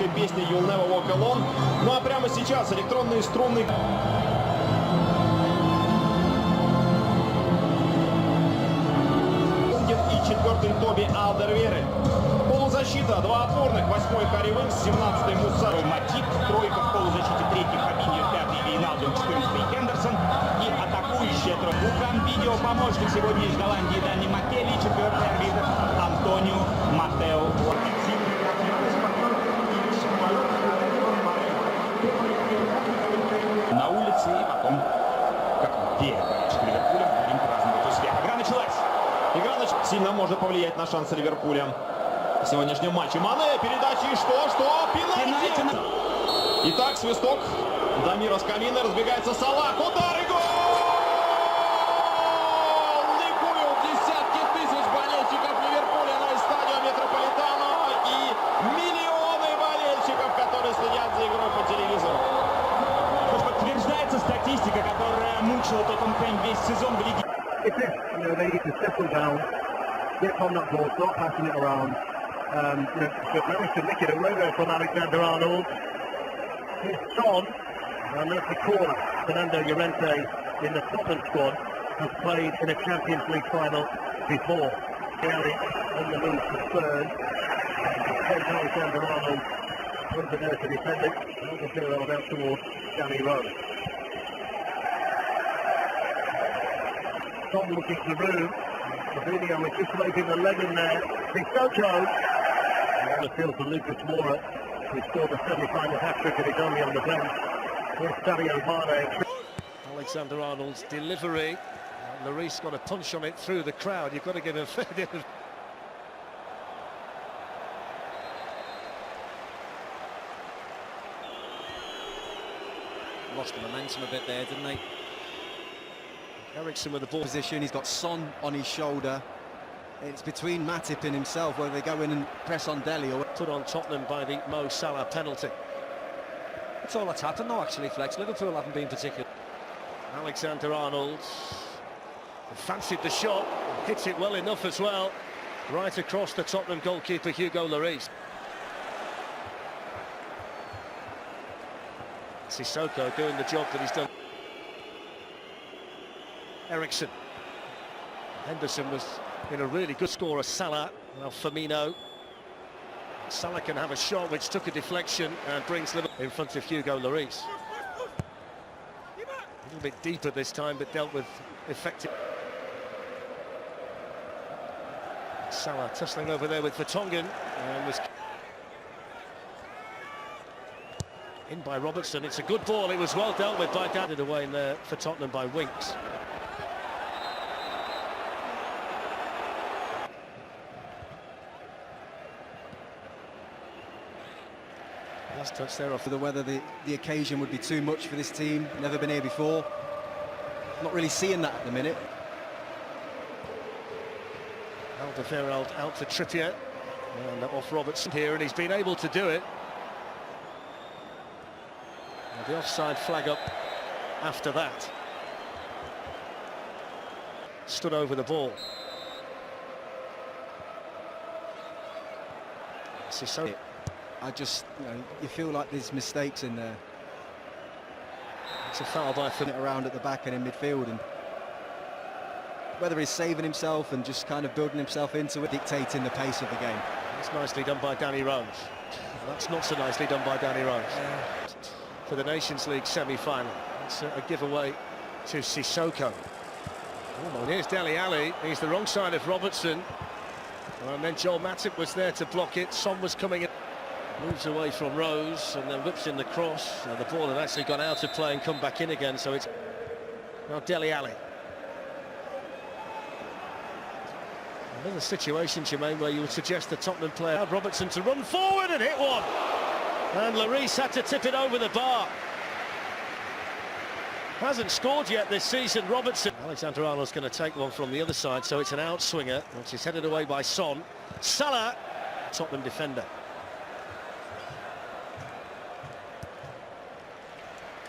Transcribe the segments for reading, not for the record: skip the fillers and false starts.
классической песни You'll Never Walk Alone. Ну а прямо сейчас электронные струнные... И четвертый Тоби Алдервейрель. Полузащита, два опорных, 8-й Харри Винкс, 17-й Муса. Матип, тройка в полузащите, третий Фабиньо, пятый Вейналдум, 14-й Хендерсон и атакующая тройка. Лукан видео помощник сегодня из Голландии Дани Маккелли, четвертый арбитр Антонио Матео. На улице и потом, как где болельщик Ливерпуля, будем праздновать успех. Игра началась. Сильно может повлиять на шансы Ливерпуля в сегодняшнем матче. Мане, передачи, и что? Пенальти! Итак, свисток. Дамир с камина, разбегается Салах. Удар и гол! Ликуют десятки тысяч болельщиков Ливерпуля на стадионе Метрополитано и миллионы болельщиков, которые следят за игрой по телевизору. Подтверждается статистика, которая мучила Тоттенхэм весь сезон в лиге. They need to settle down, get on that ball, start passing it around. But managed to nick it away there from Alexander-Arnold. It's Son, and that's the corner. Fernando Llorente in the Tottenham squad has played in a Champions League final before. Gary on the move to Spurs. Alexander-Arnold under there to defend it. And the zero out towards Danny Rose. Tom looking to the room. Fabinho is just raising the leg in there. Sissoko. On the field for Lucas Moura, who scored the semi-final hat-trick of his only on the bench. Here's Sadio Mane. Alexander-Arnold's delivery. Lloris got a punch on it through the crowd. You've got to give him fair bit of... Lost the momentum a bit there, didn't they? Eriksen with the ball Position, he's got Son on his shoulder. It's between Matip and himself whether they go in and press on Dele or put on Tottenham by the Mo Salah penalty. that's all that's happened though, actually, Flex. Liverpool haven't been particular. Alexander-Arnold fancied the shot, hits it well enough as well, right across the Tottenham goalkeeper Hugo Lloris. Sissoko doing the job that he's done. Eriksen. Henderson was in a really good scorer. Salah. Now Firmino. Salah can have a shot which took a deflection and brings Liverpool in front of Hugo Lloris. A little bit deeper this time, but dealt with effective. Salah tussling over there with Vertonghen and was in by Robertson. It's a good ball. It was well dealt with by Dad. Away in there for Tottenham by Winks. last touch there off for the weather. The occasion would be too much for this team. Never been here before. Not really seeing that at the minute. Alderweireld out for Trippier and off Robertson here, and he's been able to do it. And the offside flag up after that. Stood over the ball. Sissoko. You feel like there's mistakes in there. It's a foul by It around at the back and in midfield, and whether he's saving himself and just kind of building himself into it, dictating the pace of the game. It's nicely done by Danny Rose. That's not so nicely done by Danny Rose. For the Nations League semi-final. It's a giveaway to Sissoko. Oh, here's Dele Alli. He's the wrong side of Robertson. And then Joel Matip was there to block it. Son was coming in. Moves away from Rose and then whips in the cross. And the ball had actually gone out of play and come back in again. So it's now Dele Alli. Another situation, Jermaine, where you would suggest the Tottenham player had Robertson to run forward and hit one. And Lloris had to tip it over the bar. Hasn't scored yet this season, Robertson. Alexander-Arnold's going to take one from the other side, so it's an outswinger, which is headed away by Son. Salah, Tottenham defender.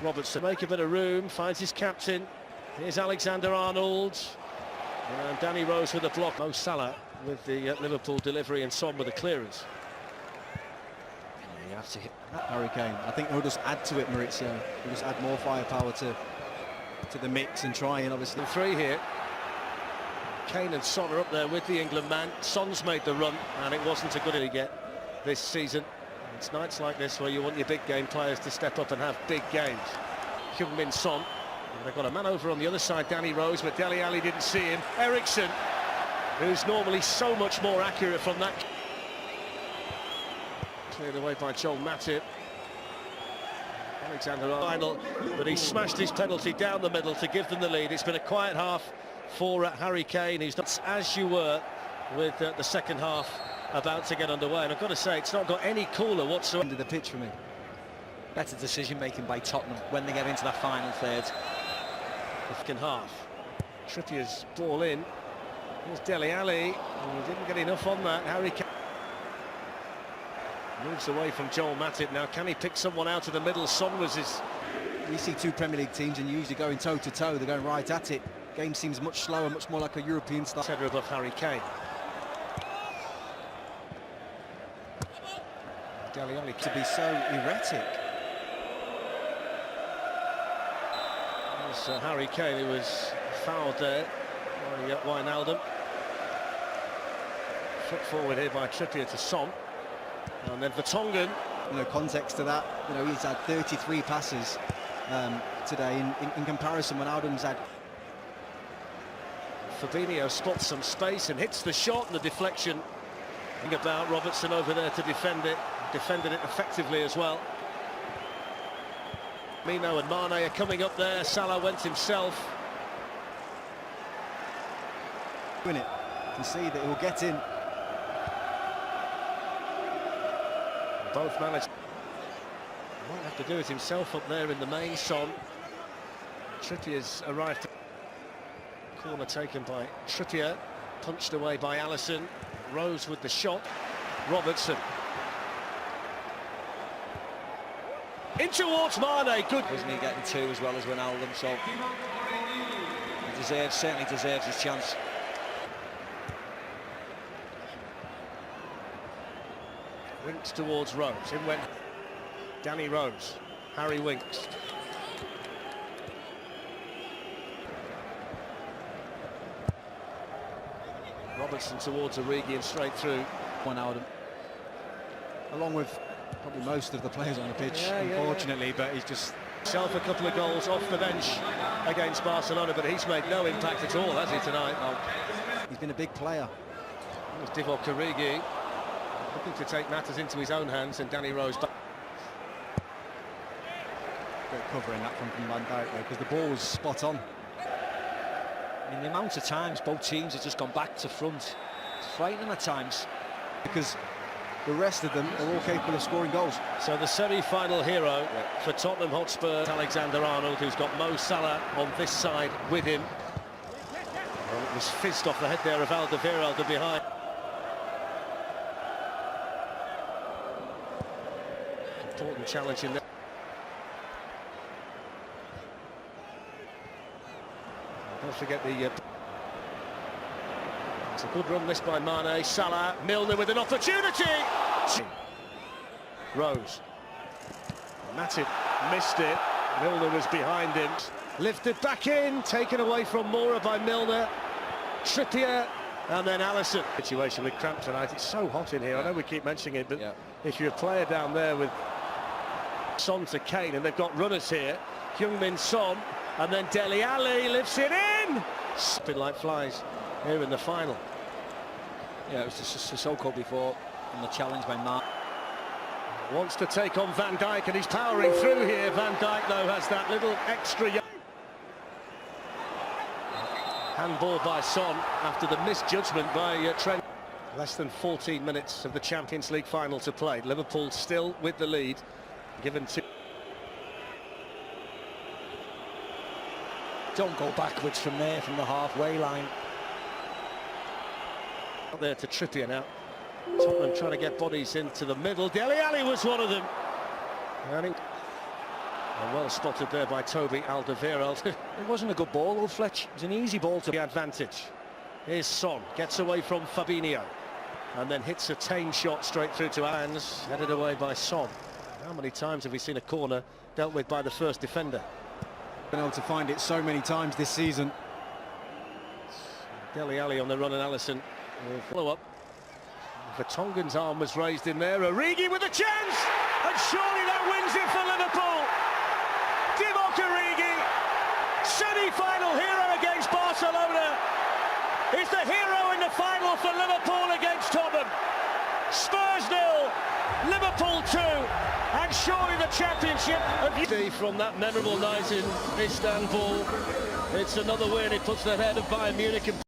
Robertson make a bit of room, finds his captain. Here's Alexander-Arnold. And Danny Rose with a block. Mo Salah with the Liverpool delivery and Son with the clearance. have to hit Harry Kane. I think he'll just add to it, Maurizio. He'll just add more firepower to the mix and try and obviously... Three here. Kane and Son are up there with the England man. Son's made the run, and it wasn't a good he get this season. It's nights like this where you want your big game players to step up and have big games. Heung-min Son. And they've got a man over on the other side, Danny Rose, but Dele Alli didn't see him. Eriksson, who's normally so much more accurate from that. Cleared away by Joel Matip. Alexander Arnold, but he smashed his penalty down the middle to give them the lead. It's been a quiet half for Harry Kane. He's not as you were with the second half about to get underway. And I've got to say, it's not got any cooler whatsoever. End of the pitch for me. Better decision making by Tottenham when they get into that final third. Second half. Trippier's ball in. Here's Dele Alli. Oh, he didn't get enough on that. Harry Kane moves away from Joel Matip now. Can he pick someone out of the middle? Son was his... We see two Premier League teams and usually going toe-to-toe. They're going right at it. Game seems much slower, much more like a European style. Header above Harry Kane. Dele Alli To be so erratic. There's Harry Kane, who was fouled there by Wijnaldum. Foot forward here by Trippier to Son. And then Vertonghen. You know, context to that, you know, he's had 33 passes today in comparison when Wijnaldum's had... Fabinho spots some space and hits the shot, and the deflection. Think about Robertson over there to defend it. Defended it effectively as well. Mino and Mane are coming up there. Salah went himself. Win it. You can see that he'll get in. Both managed. Might have to do it himself up there in the main. Son. Trippier's arrived. Corner taken by Trippier. Punched away by Alisson. Rose with the shot. Robertson. In towards Mane. Good. Wasn't he getting two as well as Wijnaldum? So he certainly deserves his chance. Winks towards Rose. In went Danny Rose. Harry Winks. Robertson towards Origi and straight through. Wijnaldum. Along with probably most of the players on the pitch, unfortunately, but he's just... Himself a couple of goals off the bench against Barcelona, but he's made no impact at all, has he, tonight? He's been a big player. There's Divock Origi looking to take matters into his own hands, and Danny Rose back. Great covering that from Van Dijk, because the ball was spot on. I mean, the amount of times both teams have just gone back to front, it's frightening at times. Because the rest of them are all capable of scoring goals. So the semi-final hero for Tottenham Hotspur, Alexander Arnold, who's got Mo Salah on this side with him. Well, it was fizzed off the head there of Alderweireld behind. Important challenge in there. Don't forget the... It's a good run this by Mane. Salah, Milner with an opportunity. Rose. Matip missed it. Milner was behind him. Lifted back in, taken away from Moura by Milner. Trippier, and then Alisson. Situation with cramp tonight. It's so hot in here. I know we keep mentioning it, but if you're a player down there with Son to Kane, and they've got runners here, Heung-min Son, and then Dele Alli lifts it in. Spin like flies here in the final. Yeah, it was just Sissoko before, and the challenge by Mark. Wants to take on Van Dijk, and he's powering through here. Van Dijk, though, has that little extra... Handball by Son after the misjudgment by Trent. Less than 14 minutes of the Champions League final to play. Liverpool still with the lead, given to... Don't go backwards from there, from the halfway line. Out there to Trippier now. Tottenham trying to get bodies into the middle. Dele Alli was one of them. And well spotted there by Toby Alderweireld. It wasn't a good ball, Fletch. It was an easy ball to... The advantage. Here's Son. Gets away from Fabinho. and then hits a tame shot straight through to hands, headed away by Son. How many times have we seen a corner dealt with by the first defender? Been able to find it so many times this season. Dele Alli on the run, and Alisson will follow up. Vertonghen's arm was raised in there. Origi with a chance, and surely that wins it for Liverpool. Divock Origi, semi-final hero against Barcelona, is the hero in the final for Liverpool against Tottenham. Spurs 0, Liverpool 2, and surely the championship of from that memorable night in Istanbul. It's another win. It puts them ahead of Bayern Munich.